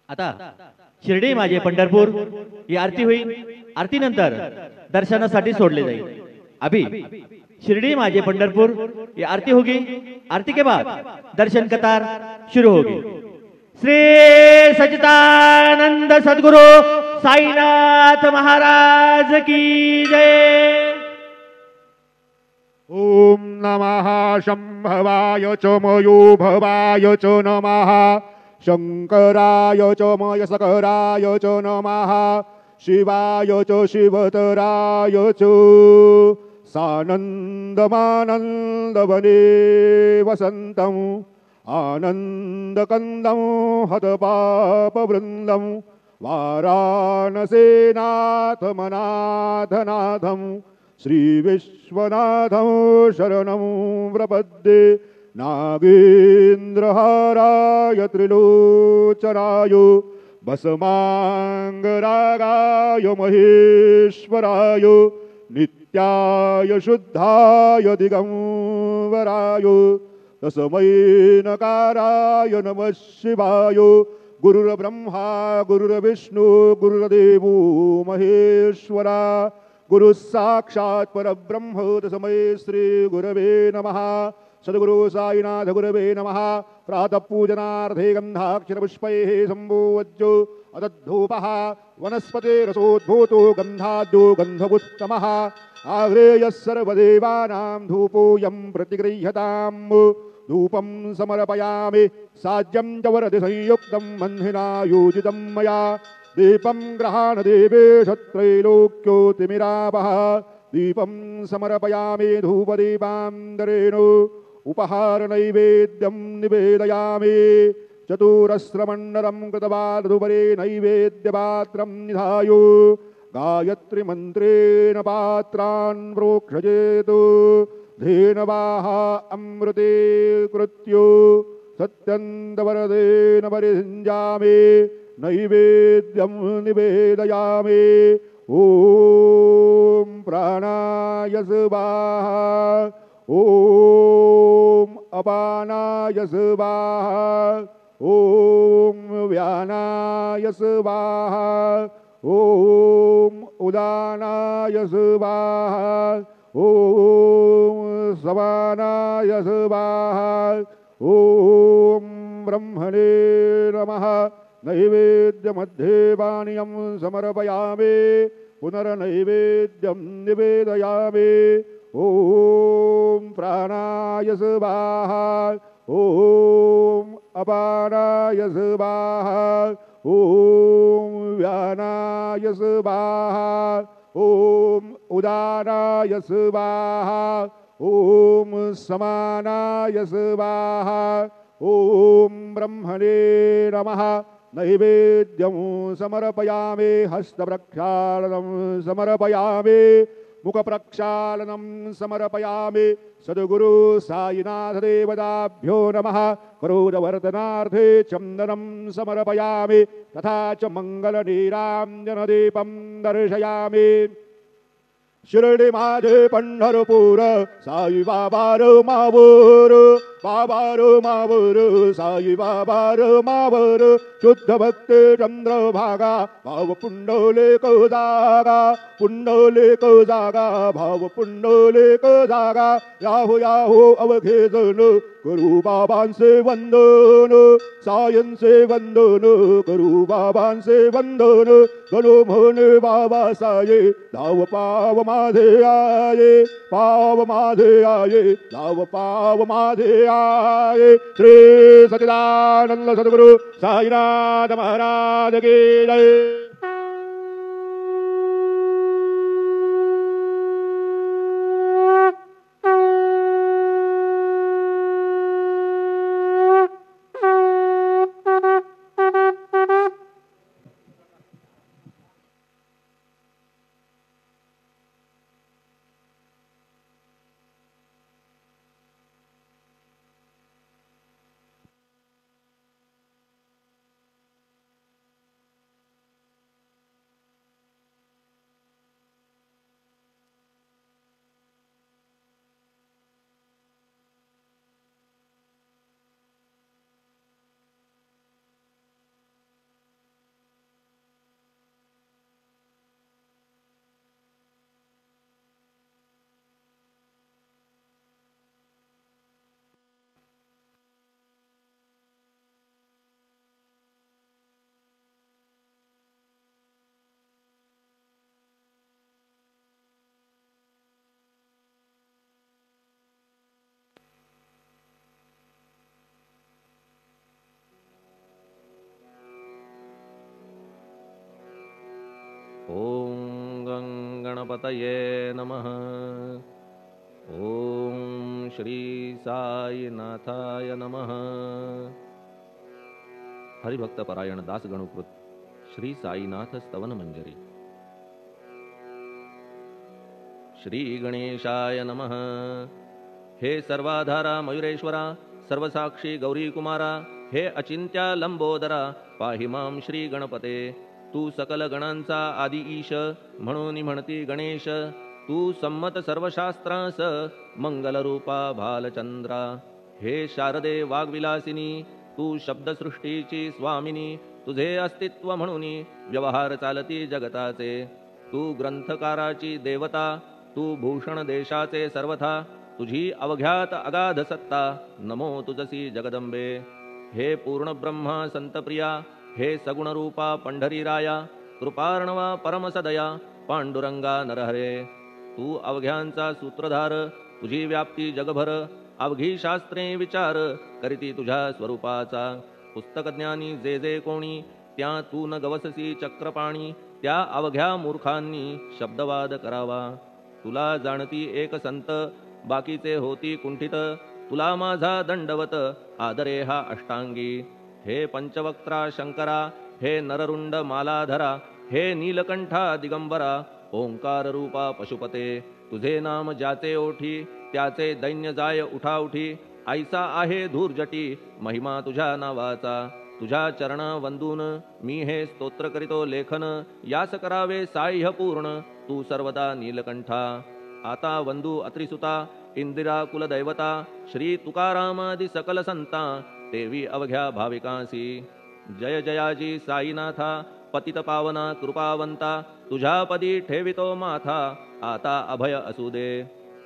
आता शिर्डी माझे पंढरपूर ही आरती होईल। आरतीनंतर दर्शनासाठी सोडले जाईल। अभी शिरडी माझे पंढरपुर ये आरती होगी। आरती के बाद दर्शन कतार शुरू होगी। श्री सच्चिदानंद सद्गुरु साईनाथ महाराज की जय। ओम नमः शंभवाय च मयो भवाय च नमः शंकराय च मयसकराय च नमः शिवाय च शिवतराय च सानन्दमानन्दवने वसन्तं आनन्दकन्दं हतपापवृन्दं वाराणसीनाथमनाथनाथं श्रीविश्वनाथं शरणं प्रपद्ये। नागेन्द्रहाराय त्रिलोचनाय भस्मांगरागाय महेश्वराय नित्याय शुद्धाय दिगंबराय तस्मै नकाराय नमः शिवाय। गुरुर्ब्रह्मा गुरुर्विष्णु गुरुर्देवो महेश्वरा गुरु साक्षात् परब्रह्म तस्मै श्री गुरवे नमः। सद्गुरु साईनाथ गुरवे नमः। प्रातः पूजनार्थे गन्धाक्षरपुष्पैः सम्भोज्यो अदद्धूपः वनस्पतिरसोद्भूतो गन्धाद्यो गन्धपुत्तमः आग्रेयः सर्वदेवानां धूपोऽयं प्रतिगृह्यताम्। धूपं समर्पयामि साज्यं च वरदि संयुक्तं मह्निना योजितं मया। दीपं गृहाण देवेश त्रैलोक्योतिमिरापः। दीपं समर्पयामि धूपदीपान्तरेण उपहार नैवेद्यं निवेदयामि। चतुरस्रमण्डलं कृतवादुपरि नैवेद्यपात्रं निधाय गायत्री मन्त्रेण पात्रान् प्रोक्षयेत्। धेनवाः अमृते कृत्यो सत्यन्तवरदेन परिषिञ्जामि नैवेद्यं निवेदयामि। ओम प्राणाय स्वाहा ओम अपानाय स्वाहा ओम व्यानाय स्वाहा ओम उदानाय स्वाहा ओम समानाय स्वाहा ओम ब्रह्मणे नमः। नैवेद्यमध्ये पानीयं समर्पयामि पुनर्नैवेद्यं निवेदयामि। ओम प्राणाय स्वाहा ओम अपानाय स्वाहा ओम व्यानाय स्वाहा ओम उदानाय स्वाहा ओम समानाय स्वाहा ओम ब्रह्मणे नमः। नैवेद्यं समर्पयामि हस्तप्रक्षालनं समर्पयामि मुखप्रक्षालनं समर्पयामि। सद्गुरु साईनाथ देवताभ्यो नमः। क्रोधवर्धनार्थे चन्दनं समर्पयामि तथा च मङ्गलनीराञ्जनदीपं दर्शयामि। शिर्डी माझे पंढरपूर साई बाबा र मावर बाबा र मावर साई बाबा र मावर शुद्ध भक्ते चंद्रभागा भाव पुंडलेक जागा पुंडलेक जागा भाव पुंडलेक जागा। याहो याहो अवघेजन करू बाबांचे वंदन सायंचे वंदन करू बाबांचे वंदन। गणो म्हणे बाबा साये धाव पाव माझे आये पाव माझे आये धाव पाव माझे आये। श्री सच्चिदानंद सद्गुरु साईनाथ महाराज की जय। गणपतये नमः। ओम श्री साईनाथाय नमः। हरिभक्त परायण दास गणुकृत श्री साईनाथ स्तवन मंजरी। श्री गणेशाय नमः। हे सर्वाधारा मयुरेश्वरा, सर्वसाक्षी गौरी कुमारा, हे अचिंत्या लंबोदरा, पाहि मां श्री गणपते। तू सकल गणांचा आदि ईश, म्हणून म्हणती गणेश। तू संमत सर्वशास्त्रांस, मंगलरूपा भालचंद्रा। हे शारदे वाग्विलासिनी, तू शब्दसृष्टीची स्वामिनी। तुझे अस्तित्व म्हणून व्यवहार चालती जगताचे। तू ग्रंथकाराची देवता, तू भूषण देशाचे सर्वथा। तुझी अवघ्यात अगाध सत्ता, नमो तुझसी जगदंबे। हे पूर्ण ब्रह्मा संतप्रिया, हे सगुण रूपा पंढरीराया। कृपार्णवा परमसदया, पांडुरंगा नरहरे। तू अवघ्यांचा सूत्रधार, तुझी व्याप्ती जगभर। अवघी शास्त्रे विचार, करीती तुझ्या स्वरूपाचा। पुस्तकज्ञानी जे जे कोणी, त्या तू न गवससी चक्रपाणी। त्या अवघ्या मूर्खांनी शब्दवाद करावा। तुला जाणती एक संत, बाकीचे होती कुंठित। तुला माझा दंडवत, आदरे हा अष्टांगी। हे पंचवक्त्रा शंकरा, हे नररुंड मालाधरा। हे नीलकंठा दिगंबरा, ओंकार रूपा पशुपते। तुझे नाम ज्याचे ओठी, त्याचे दैन्य जाय उठाउठी। ऐसा आहे धूर्जटी, महिमा तुझ्या नावाचा। तुझ्या चरण वंदून मी हे स्तोत्र करीतो लेखन। यास करावे साह्य पूर्ण, तू सर्वदा नीलकंठा। आता वंदू अत्रिसुता, इंदिरा कुलदैवता। श्री तुकारामादि सकल संता, देवी अवघ्या भाविकांसी। जय जयाजी साईनाथा, पतित पावना कृपावंता। तुझ्या पदी ठेवितो माथा, आता अभय असू दे।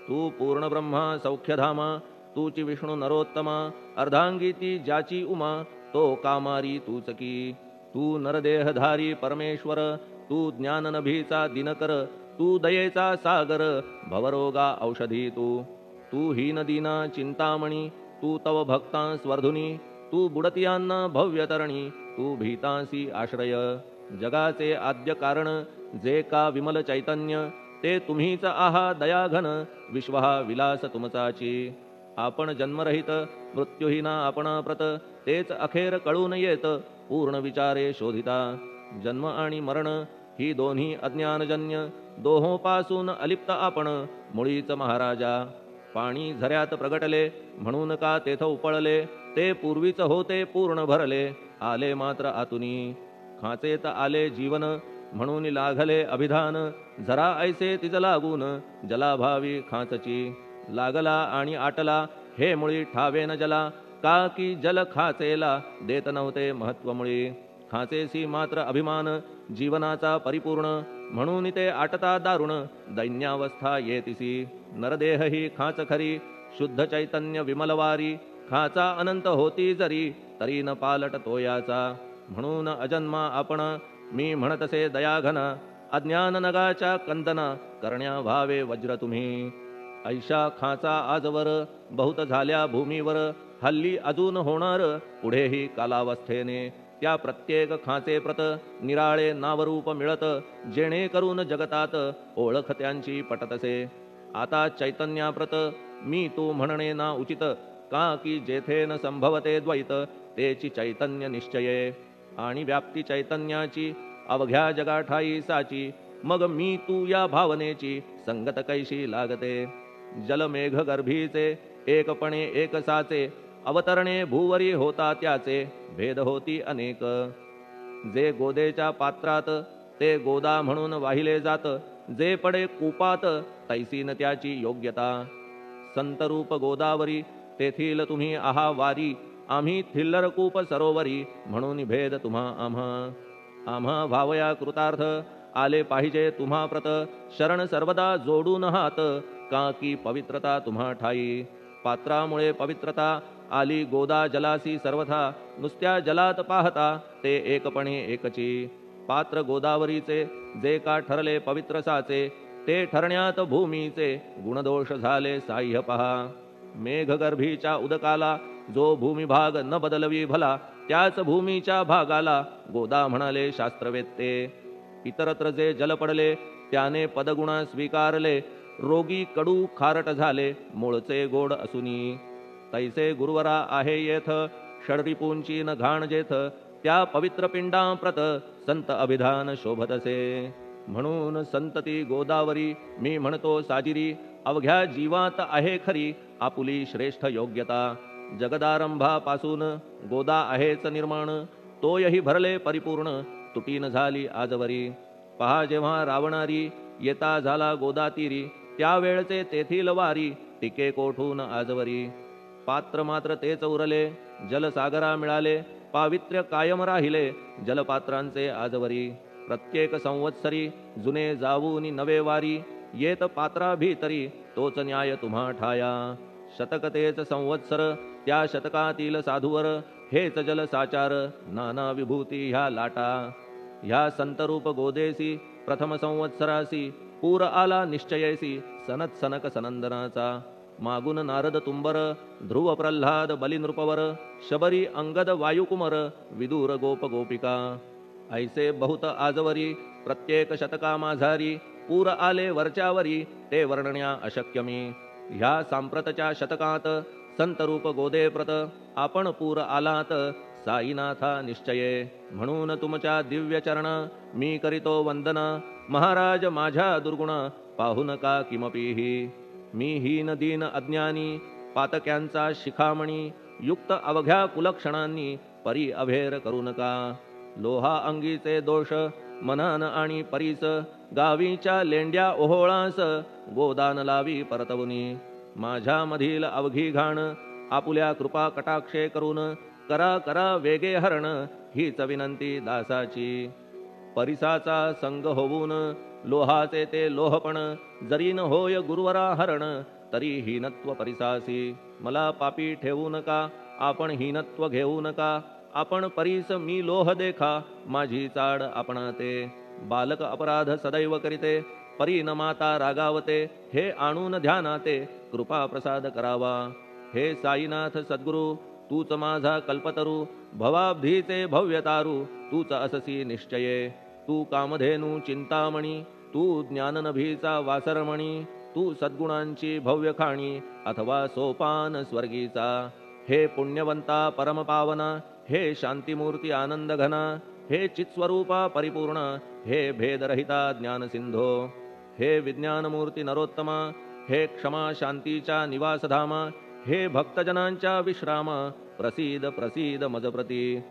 तू पूर्ण ब्रह्मा सौख्यधामा, तूची विष्णू नरोत्तमा। अर्धांगी ती ज्याची उमा, तो कामारी तूच की। तू नरदेहधारी परमेश्वर, तू ज्ञाननभीचा दिनकर। तू दयेचा सागर, भवरोगा औषधी तू। तू हीनदीना चिंतामणी, तू तव भक्तां स्वर्धुनी। तू बुडतियांना भव्यतरणी, तू भीतांसी आश्रय। जगाचे आद्य कारण, जे का विमल चैतन्य। ते तुम्हीच आहा दयाघन, विश्व हा विलास तुमचाची। आपण जन्मरहित, मृत्युहीना आपणा प्रत। तेच अखेर कळून येत, पूर्ण विचारे शोधिता। जन्म आणि मरण ही दोन्ही अज्ञानजन्य। दोहोपासून अलिप्त आपण, मुळीच महाराजा। पाणी झऱ्यात प्रगटले, म्हणून का तेथ उपळले। ते पूर्वीच होते पूर्ण भरले, आले मात्र आतुनी। खाचेत आले जीवन, म्हणून लागले अभिधान। झरा ऐसे तिज लागून, जलाभावी खाचची। लागला आणि आटला, हे मुळी ठावे न जला। का की जल खाचेला, देत नव्हते महत्व मुळी। खाचेसी मात्र अभिमान, जीवनाचा परिपूर्ण। म्हणून ते आटता दारुण, दैन्यावस्था येतिसी। नरदेह ही खाच खरी, शुद्ध चैतन्य विमलवारी। खाचा अनंत होती जरी, तरी न पालट तोयाचा। म्हणून अजन्मा आपण, मी म्हणतसे दयाघन। अज्ञान नगाच्या कंदना, करण्या व्हावे वज्र तुम्ही। ऐशा खाचा आजवर, बहुत झाल्या भूमीवर। हल्ली अजून होणार, पुढेही कालावस्थेने। त्या प्रत्येक खाचे प्रत, निराळे नावरूप मिळत। जेणेकरून जगतात, ओळख त्यांची पटतसे। आता चैतन्याप्रत, मी तू म्हणणे ना उचित। का की जेथे न संभवते द्वैत, तेची चैतन्य निश्चये। आणि व्याप्ती चैतन्याची, अवघ्या जगाठाई साची। मग मी तू या भावनेची, संगत कैशी लागते। जलमेघ गर्भीचे, एकपणे एक साचे। अवतरणे भूवरी होता त्याचे, भेद होती अनेक। जे गोदेच्या पात्रात, ते गोदा म्हणून वाहिले जात। जे पडे कूपात, तैसीन त्याची योग्यता। संतरूप गोदावरी, तेथील तुम्ही आहा वारी। आम्ही थिल्लर कूप सरोवरी, म्हणून भेद तुम्हा आम्हा। आम्हा भावया कृतार्थ, आले पाहिजे तुम्हा प्रत। शरण सर्वदा जोडून हात, का की पवित्रता तुम्हा ठाई। पात्रामुळे पवित्रता, आली गोदा जलासी सर्वथा। नुसत्या जलात पाहता, ते एकपणे एकची। पात्र गोदावरीचे, जे का ठरले पवित्र साचे। ते ठरण्यात भूमीचे, गुणदोष झाले साह्य पहा। मेघगर्भीच्या उदकाला, जो भूमिभाग न बदलवी भला। त्याच भूमीच्या भागाला, गोदा म्हणाले शास्त्रवेत्ते। इतरत्र जे जल पडले, त्याने पदगुणा स्वीकारले, रोगी कडू खारट झाले, मूळचे गोड असुनी. तैसे गुरुवरा आहे येथ, षडरिपूंची न घाण जेथ, त्या पवित्र पिंडाप्रत संत अभिधान शोभतसे. म्हणून संतती गोदावरी मी म्हणतो साजिरी, अवघ्या जीवात आहे खरी आपुली श्रेष्ठ योग्यता. जगदारंभापासून गोदा आहेच निर्माण, तोयही भरले परिपूर्ण, तुटीन झाली आजवरी. पहा जेव्हा रावणारी येता झाला गोदातीरी, त्यावेळचे तेथील वारी टिके कोठून आजवरी. पात्र मात्र तेच उरले, जलसागरा मिळाले, पावित्र्य कायम राहिले जलपात्रांचे आजवरी. प्रत्येक संवत्सरी जुने जाऊनी नवे वारी, येत पात्रा भीतरी तोच न्याय तुम्हा ठाया. शतक तेच संवत्सर त्या शतकातील साधूवर, हेच जल साचार नाना विभूती ह्या लाटा. ह्या संतरूप गोदेसी प्रथम संवत्सरासी, पूर आला निश्चयेसी सनत सनक सनंदनाचा. मागून नारद तुंबर, ध्रुव प्रल्हाद बलिनृपवर, शबरी अंगद वायुकुमर, विदूर गोप गोपिका. ऐसे बहुत आजवरी प्रत्येक शतका माझारी, पूर आले वरच्यावरी ते वर्णण्या अशक्यमी. ह्या सांप्रतच्या शतकात संतरूप गोदेप्रत, आपण पूर आलात साईनाथा निश्चये. म्हणून तुमच्या दिव्य चरण मी करीतो वंदना, महाराज माझ्या दुर्गुण पाहू नका किमपीही. मी हीन दीन अज्ञानी पातक्यांचा शिखामणी, युक्त अवघ्या कुलक्षणांनी परी अभेर करू नका. लोहा अंगीचे दोष मनान आणि परीस, गावीच्या लेंड्या ओहोळास गोदान लावी परतवुनी. माझ्या मधील अवघी घाण आपुल्या कृपा कटाक्षे करून, करा करा वेगे हरण हीच विनंती दासाची. परिसाचा संग होऊन लोहाचे ते लोहपण, जरी न होय गुरुवरा हरण तरी हीनत्व परिसासी. मला पापी ठेवू नका, आपण हीनत्व घेऊ नका. आपण परीस मी लोह देखा, माझी चाड आपणाते. बालक अपराध सदैव करीते, परी न माता रागावते. हे आणून ध्यानाते कृपा प्रसाद करावा. हे साईनाथ सद्गुरु तूच माझा कल्पतरू, भवाब्धीचे भव्यतारू तूच अससी निश्चये. तू कामधेनू चिंतामणी, तू ज्ञाननभीचा वासरमणी, तू सद्गुणांची भव्य खाणी अथवा सोपान स्वर्गीचा. हे पुण्यवंता परमपावना, हे शांतिमूर्ती आनंद घना, हे चित्स्वरूपा परिपूर्ण, हे भेदरहिता ज्ञानसिंधो. हे विज्ञानमूर्ती नरोत्तमा, हे क्षमा शांतीच्या निवासधामा, हे भक्तजनांच्या विश्रामा, प्रसीद प्रसीद मजप्रती.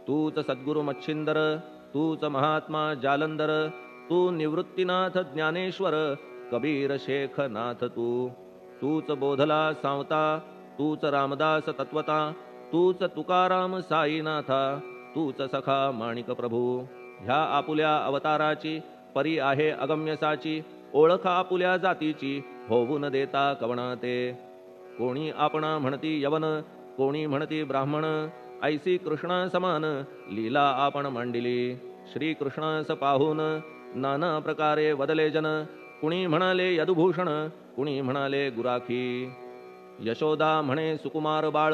तूच सद्गुरु मच्छिंदर, तूच महात्मा जालंधर, तू निवृत्तीनाथ ज्ञानेश्वर, कबीर शेख नाथ तू. तूच बोधला सांवता, तूच रामदास तत्वता, तूच तुकाराम साईनाथा, तूच सखा माणिक प्रभू. ह्या आपुल्या अवताराची परी आहे अगम्यसाची, ओळख आपुल्या जातीची होऊन देता कवणाते. कोणी आपणा म्हणती यवन, कोणी म्हणती ब्राह्मण, ऐसी कृष्णा समान लीला आपण मांडिली. श्री कृष्णास पाहून नाना प्रकारे वदले जन, कुणी म्हणाले यदुभूषण, कुणी म्हणाले गुराखी. यशोदा म्हणे सुकुमार बाळ,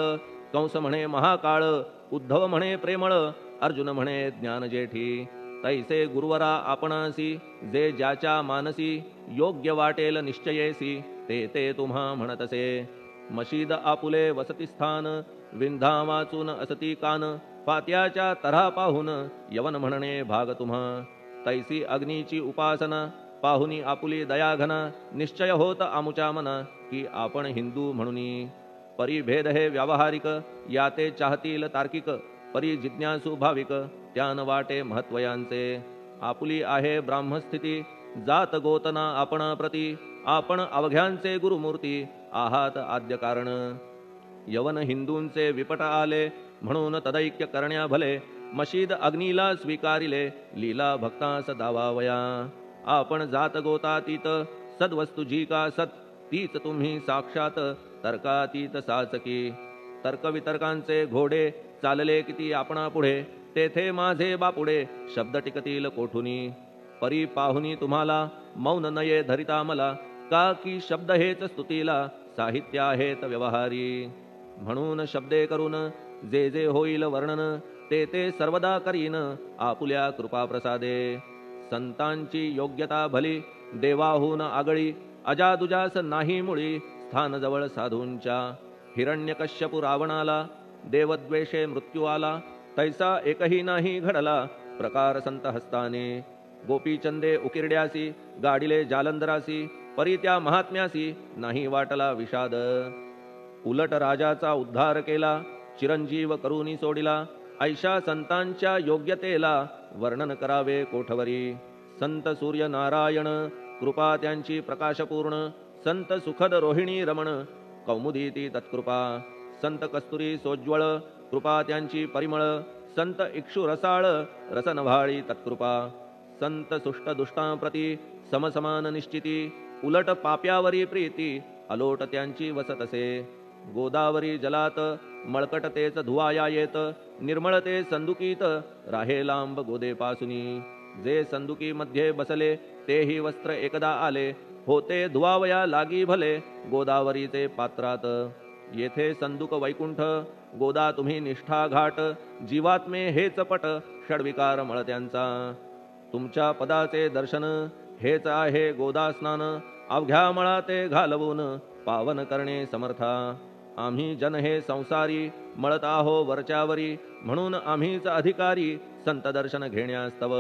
कंस म्हणे महाकाळ, उद्धव म्हणे प्रेमळ, अर्जुन म्हणे ज्ञानजेठी. तैसे गुरुवरा आपणासी, जे ज्याच्या मानसी योग्य वाटेल निश्चयेसी, ते ते तुम्हा म्हणतसे. मशीद आपुले वसतिस्थान, विंधा वाचून असती कान, फात्याच्या तऱ्हा पाहून यवन म्हणणे भाग तुम्हा. तैसी अग्नीची उपासना पाहुनी आपुली दयाघना, निश्चय होत आमुच्या मना की आपण हिंदू म्हणूनी. परिभेद हे व्यावहारिक, याते चाहतील तार्किक, परी जिज्ञासू भाविक त्यान वाटे महत्वयांचे. आपुली आहे ब्राह्मस्थिती, जात गोतना आपणा प्रती, आपण अवघ्यांचे गुरुमूर्ती आहात आद्य कारण. यवन हिंदूंचे विपट आले, म्हणून तदैक्य करण्या भले, मशीद अग्नीला स्वीकारिले, लीला भक्तास दावावया. आपण जात गोतातीत, सद्वस्तू जी का सत, तीच तुम्ही साक्षात तर्कातीत साचकी. तर्कवितर्कांचे घोडे चालले किती आपणा पुढे, तेथे माझे बापुडे शब्द टिकतील कोठुनी. परी पाहुनी तुम्हाला मौन नये धरिता मला, का की शब्द हेच स्तुतीला साहित्य आहेत व्यवहारी. म्हणून शब्दे करून जे जे होईल वर्णन, ते ते सर्वदा करीन आपुल्या कृपा प्रसादे. संतांची योग्यता भली देवाहून आगळी अजादुजास नाही मुळी स्थान जवळ साधूंच्या. हिरण्यकश्यपू रावणाला देवद्वेषे मृत्यू आला तैसा एकही नाही घडला प्रकार संत हस्ताने. गोपीचंदे उकिरड्यासी गाडिले जालंधरासी परी त्या महात्म्यासी नाही वाटला विषाद. उलट राजाचा उद्धार केला चिरंजीव करुनी सोडिला ऐशा संतांच्या योग्यतेला वर्णन करावे कोठवरी. संत सूर्य नारायण कृपा त्यांची प्रकाशपूर्ण संत सुखद रोहिणी रमण कौमुदी ती तत्कृपा. संत कस्तुरी सोज्वळ कृपा त्यांची परिमळ संत इक्षु रसाळ रसनव्हाळी तत्कृपा. संत सुष्ट दुष्टांप्रती समसमान निश्चिती उलट पाप्यावरी प्रीती अलोट त्यांची वसतसे. गोदावरी जलात मळकट तेच धुवाया येत निर्मळते संदुकीत राहे लांब गोदेपासुनी. जे संदुकी मध्ये बसले तेही वस्त्र एकदा आले होते धुवावया लागी भले गोदावरीचे पात्रात. येथे संदुक वैकुंठ गोदा तुम्ही निष्ठा घाट जीवात्मे हेच पट षडविकार मळत्यांचा. तुमच्या पदाचे दर्शन हेच आहे गोदा स्नान अवघ्या मळा ते घालवून पावन करणे समर्था. आम्ही जन हे संसारी मळत आहो वरच्यावरी म्हणून आम्हीच अधिकारी संत दर्शन घेण्यास्तव.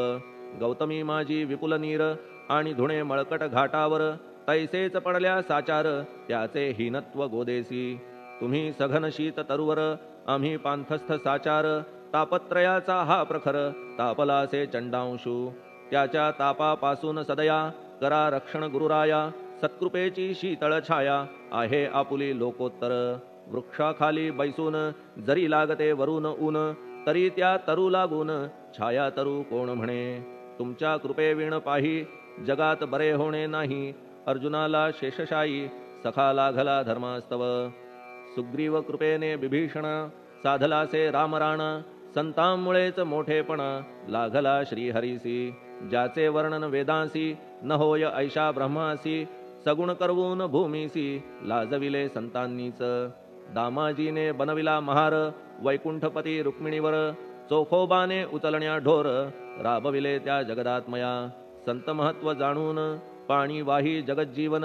गौतमी माझी विपुल नीर आणि धुणे मळकट घाटावर तैसेच पडल्या साचार त्याचे हीनत्व गोदेसी. तुम्ही सघन शीत तरुवर आम्ही पांथस्थ साचार तापत्रयाचा हा प्रखर तापलासे चंडांशू. त्याच्या तापापासून सदया करा रक्षण गुरुराया सत्कृपेची शीतळ छाया आहे आपुली लोकोत्तर. वृक्षाखाली बैसून जरी लागते वरून ऊन तरी त्या तरू लागून छाया तरू कोण म्हणे. तुमच्या कृपेविण पाही जगात बरे होणे नाही अर्जुनाला शेषशायी सखा लागला धर्मास्तव. सुग्रीव कृपेने बिभीषण साधलासे रामराणा संतांमुळेच मोठेपणा लागला श्रीहरीसी. ज्याचे वर्णन वेदांसी न होय ऐशा ब्रह्मासी सगुण करवून भूमीसी लाजविले संतांनीच. दामाजीने बनविला महार वैकुंठपती रुक्मिणीवर चोखोबाने उचलण्या ढोर राबविले त्या जगदात्मया. संत महत्व जाणून पाणी वाही जगज्जीवन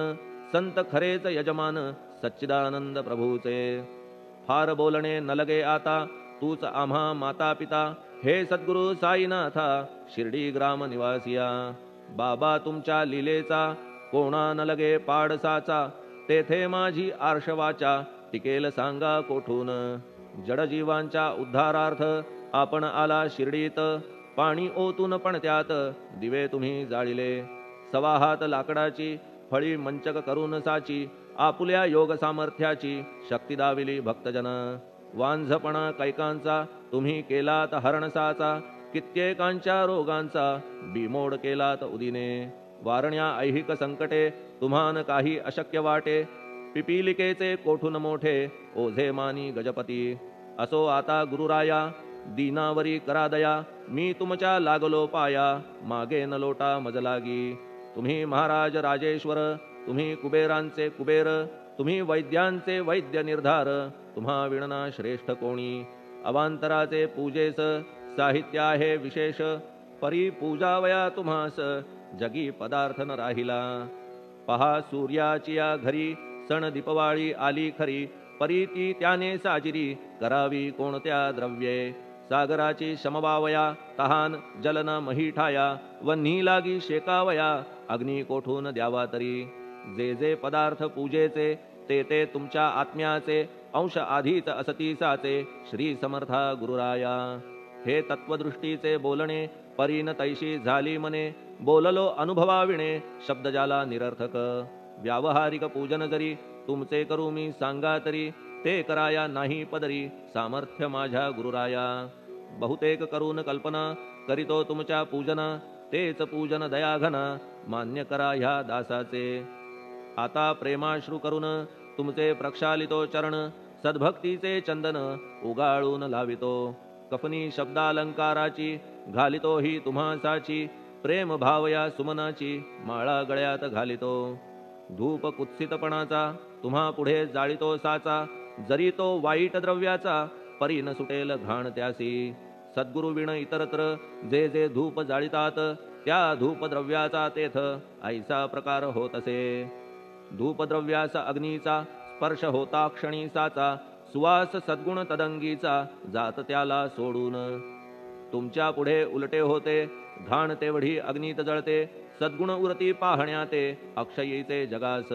संत खरेच यजमान सच्चिदानंद प्रभूचे. फार बोलणे न लगे आता तूच आम्हा माता पिता हे सद्गुरु साईनाथा शिर्डी ग्राम निवासिया. बाबा तुमच्या लीलेचा कोणा न लगे पाडसाचा तेथे माझी आर्षवाचा टिकेल सांगा कोठून. जडजीवांच्या उद्धारार्थ आपण आला शिर्डीत पाणी ओतून पण त्यात दिवे तुम्ही जाळिले. सवा हात लाकडाची फळी मंचक करून साची आपुल्या योग सामर्थ्याची शक्ती दाविली भक्तजन. वांझपणा कैकांचा तुम्ही केलात हरणसाचा कित्येकांच्या रोगांचा बिमोड केलात उदिने. वारण्या ऐहिक संकटे तुम्हान काही अशक्य वाटे पिपीलिकेचे कोठून मोठे ओझे मानी गजपती. असो आता गुरुराया दीनावरी करा दया मी तुमच्या लागलो पाया मागे न लोटा मजलागी. तुम्ही महाराज राजेश्वर तुम्ही कुबेरांचे कुबेर तुम्ही वैद्यांचे वैद्य निर्धार तुम्हा विणना श्रेष्ठ कोणी. अवांतराचे पूजेस साहित्य आहे विशेष परी पूजावया तुम्हास जगी पदार्थ न राहिला. पहा सूर्याची या घरी सण दीपवाळी आली खरी परी ती त्याने साजिरी करावी कोणत्या द्रव्ये. सागराची शमवावया तहान जलन मही ठाया वन्ही लागी शेकावया अग्नी कोठून द्यावा तरी. जे जे पदार्थ पूजेचे ते ते तुमच्या आत्म्याचे अंश आधीच असतीसाचे श्री समर्था गुरुराया. हे तत्वदृष्टीचे बोलणे परीन तैशी झाली मने बोललो अनुभवाविणे शब्द जाला निरर्थक. व्यावहारिक पूजन जरी तुमचे करू मी सांगा तरी ते कराया नाही पदरी सामर्थ्य माझ्या गुरुराया. बहुतेक करून कल्पना करीतो तुमच्या पूजना तेच पूजन दयाघना मान्य करा ह्या दासाचे. आता प्रेमाश्रू करून तुमचे प्रक्षालितो चरण सद्भक्तीचे चंदन उगाळून लावितो. कफनी शब्दालंकाराची घालितो ही तुम्हासाची प्रेम भावया सुमनाची माळा गळ्यात घालितो. धूप कुत्सितपणाचा तुम्हा पुढे जाळितो साचा जरी तो वाईट द्रव्याचा परी न सुटेल घाण त्यासी. सद्गुरु विण इतरत्र जे जे धूप जाळितात त्या धूपद्रव्याचा तेथ ऐसा प्रकार होत असे. धूपद्रव्याचा अग्नीचा स्पर्श होता क्षणी साचा, सुवास सद्गुण तदंगीचा जात त्याला सोडून. तुमच्या पुढे उलटे होते घाण तेवढी अग्नीत जळते, सद्गुण उरती पाहण्याते अक्षयीचे जगास.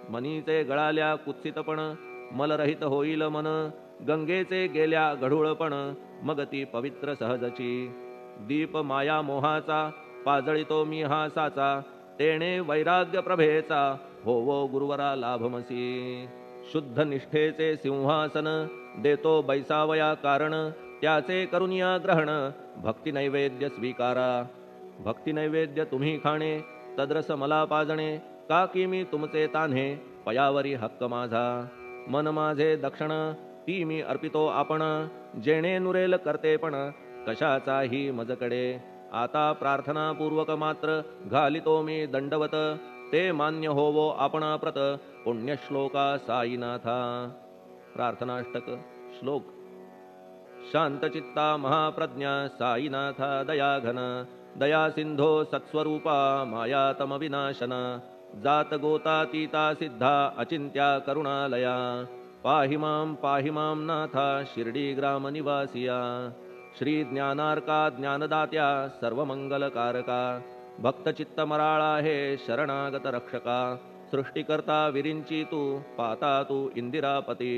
मनीचे गळाल्या कुत्सितपण मलरहित होईल मन, गंगेचे गेल्या गढूळपण मग ती पवित्र सहजची. दीप माया मोहाचा पाजळितो मी हा साचा, तेणे वैराग्य प्रभेचा होवो गुरुवरा लाभमसी. शुद्ध निष्ठेचे सिंहासन देतो बैसावया कारण, त्याचे करुनिया ग्रहण भक्ती नैवेद्य स्वीकारा. भक्ती नैवेद्य तुम्ही खाणे तद्रस मला पाजणे, का की मी तुमचे तान्हे पयावरी हक्क माझा. मन माझे दक्षिण ती मी अर्पितो आपण, जेणे नुरेल करतेपण कशाचाही मजकडे. आता प्रार्थनापूर्वक मात्र घालितो मी दंडवत, ते मान्य होवो आपणाप्रत पुण्यश्लोका साईनाथा. प्रार्थनाष्टक श्लोक. शांतचित्ता महाप्रज्ञा साईनाथा दयाघन, दया सिंधो सत्स्वरूपा मायातम विनाशन. जात गोतातीता सिद्धा अचिंत्या करुणालया, पाहि मां नाथा शिर्डी ग्राम निवासिया. श्री ज्ञानार्का ज्ञानदात्या सर्वमंगलकारका, भक्तचित्त मराळा हे शरणागत रक्षका. सृष्टिकर्ता विरिंची तू पाता तू इंदिरापती,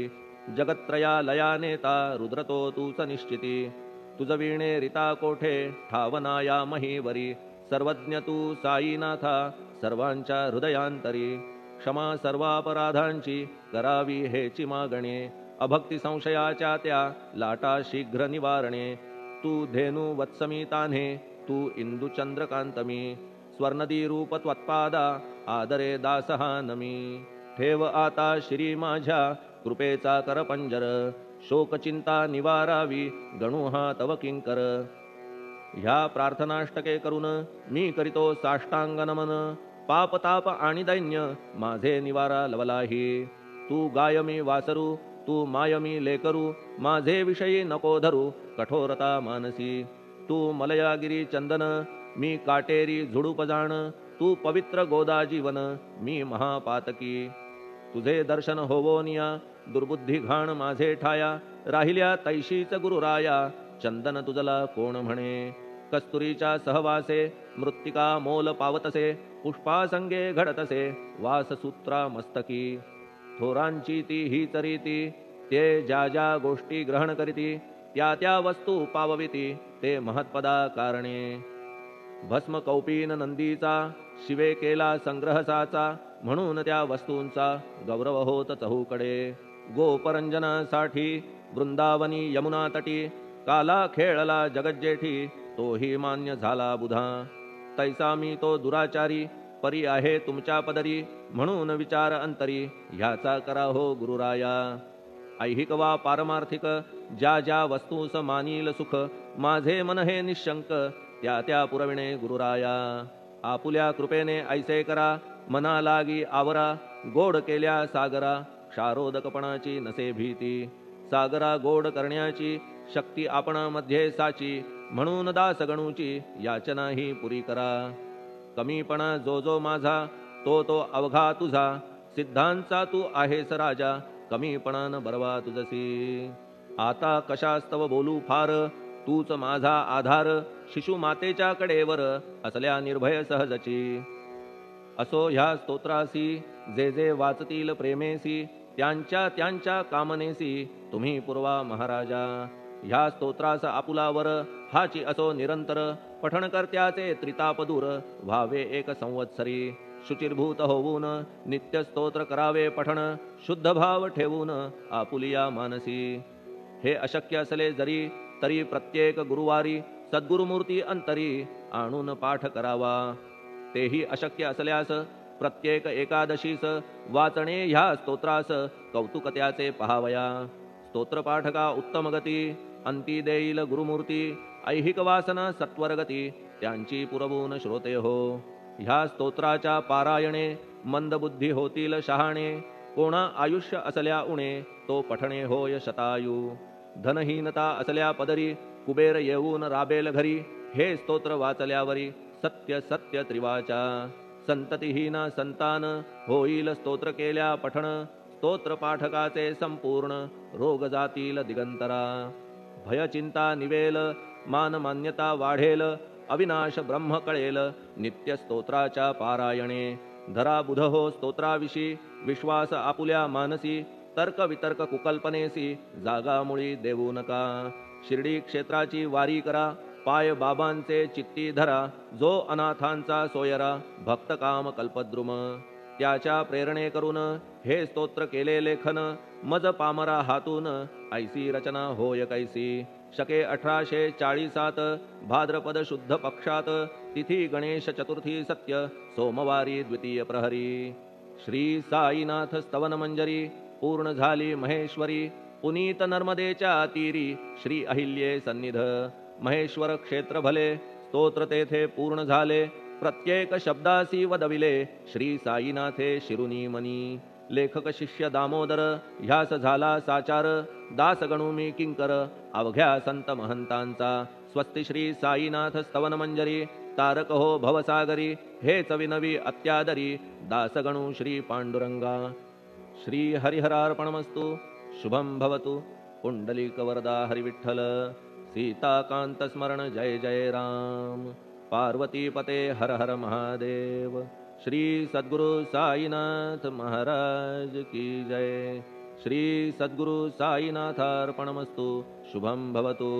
जगत्त्रया लया नेता रुद्रतो तूच निश्चिती. तुझ वीणे रिता कोठे ठावनाया महीवरी, सर्वज्ञ तू साईनाथा सर्वांच्या हृदयांतरी. क्षमा सर्वापराधांची करावी हेची मागणे, अभक्ती संशयाच्या त्या लाटा शीघ्र निवारणे. तू धेनू वत्समी तान्हे तू इंदू चंद्रकांतमी, स्वर्णदी रूप त्वत्पादा आदरे दासहा नमी. ठेव आता श्री माझ्या कृपेचा करपंजर, शोकचिंता निवारावी गणू हा तव किंकर. ह्या प्रार्थनाष्टके करून मी करीतो साष्टांग नमन, पापताप आणि दैन्य माझे निवारा लवलाही. तू गाय मी वासरू तू माय मी लेकरू, माझे विषयी नको धरू कठोरता मानसी. तू मलयागिरी चंदन मी काटेरी झुडूप जाण, तू पवित्र गोदा जीवन मी महापातकी. तुझे दर्शन होवोनिया दुर्बुद्धी घाण माझे ठाया, राहिल्या तैशीच गुरुराया चंदन तुझला कोण म्हणे. कस्तुरीच्या सहवासे मृत्तिका मोल पावतसे, पुष्पासंगे घडतसे वाससूत्रा मस्तकी. थोरांची ती हीच रीती, ते ज्या ज्या गोष्टी ग्रहण करीती, त्या त्या वस्तू पावविती ते महत्पदा कारणे. भस्म कौपीन नंदीचा शिवे केला संग्रह साचा, म्हणून त्या वस्तूंचा गौरव होत चहूकडे. गोपरंजनासाठी वृंदावनी यमुना तटी, काला खेळला जगज्जेठी तोही मान्य झाला बुधा. तैसा मी तो दुराचारी परी आहे तुमच्या पदरी, म्हणून विचार अंतरी ह्याचा करा हो गुरुराया. ऐहिक वा पारमार्थिक ज्या ज्या वस्तूस मानील सुख, माझे मन हे निशंक त्या त्या पुरविणे गुरुराया. आपुल्या कृपेने ऐसे करा मना लागी आवरा, गोड केल्या सागरा क्षारोदकपणाची नसे भीती. सागरा गोड करण्याची शक्ती आपणामध्ये साची, म्हणून दास गणूची याचना ही पुरी करा. कमीपणा जो जो माझा तो तो अवघा तुझा, सिद्धांचा तू आहेस राजा कमीपणान बरवा तुझसी. आता कशास्तव बोलू फार तूच माझा आधार, शिशु मातेच्या कडेवर असल्या निर्भय सहजची. असो ह्या स्तोत्रासी जे जे वाचतील प्रेमेसी, त्यांच्या त्यांच्या कामनेसी तुम्ही पुरवा महाराजा. ह्या स्तोत्रास आपुलावर हाची असो निरंतर, पठणकर्त्याचे त्रिताप दूर व्हावे एक संवत्सरी. शुचिर्भूत होऊन नित्य स्तोत्र करावे पठण, शुद्ध भाव ठेवून आपुलिया मानसी. हे अशक्य असले जरी तरी प्रत्येक गुरुवारी सद्गुरुमूर्ती अंतरी आणून पाठ करावा. तेही अशक्य असल्यास प्रत्येक एकादशीस वाचणे ह्या स्तोत्रास कौतुक त्याचे पहावया. स्तोत्रपाठका उत्तम गती अंती देईल गुरुमूर्ती, ऐहिक वासना सत्वरगती त्यांची पुरवून श्रोते हो. ह्या स्तोत्राच्या पारायणे मंदबुद्धी होतील शहाणे, कोणा आयुष्य असल्या उणे तो पठणे होय शतायू. धनहीनता असल्या पदरी कुबेर येऊन राबेल घरी, हे स्तोत्र वाचल्यावरी सत्य सत्य त्रिवाचा संततिहीना संतान होईल स्तोत्र केल्या पठण स्तोत्र पाठकाचे संपूर्ण रोग जातील दिगंतरा भय चिंता निवेल मान मान्यता वाढेल अविनाश ब्रह्म कळेल नित्य स्तोत्राच्या पारायणे धरा बुध हो स्तोत्राविषयी विश्वास आपुल्या मानसी तर्क वितर्क कुकल्पनेसी जागा मुळी देऊ नका शिर्डी क्षेत्राची वारी करा पाय बाबांचे चित्ती धरा जो अनाथांचा सोयरा भक्त काम कल्पद्रुम त्याच्या प्रेरणे करून हे स्तोत्र केले लेखन मज पामरा हातून ऐसी रचना होय कैसी शके 1840 भाद्रपद शुद्ध पक्षात तिथी गणेश चतुर्थी सत्य सोमवारी द्वितीय प्रहरी श्री साईनाथ स्तवन मंजरी पूर्ण झाली महेश्वरी पुनीत नर्मदेच्या तीरी श्री अहिल्ये सन्निध महेश्वर क्षेत्र भले स्तोत्र तेथे पूर्ण झाले प्रत्येक शब्दासी वदविले श्री साईनाथे शिरुनी मनी लेखक शिष्य दामोदर ह्यास झाला साचार दास गणू मी किंकर अवघ्या संत महंतांचा स्वस्ति श्री साईनाथ स्तवन मंजरी तारक हो भवसागरी हेच विनवी अत्यादरी दास गणू श्री पांडुरंगा श्री हरिहरार्पणमस्तु शुभम भवतु पुंडलिक वरदा हरिविठ्ठल सीताकांत स्मरण जय जय राम पार्वती पते हर हर महादेव श्री सद्गुरु साईनाथ महाराज की जय श्री सद्गुरु साईनाथार्पणमस्तु शुभम भवतु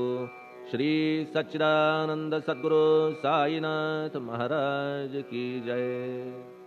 श्री सच्चिदानंद सद्गुरु साईनाथ महाराज की जय।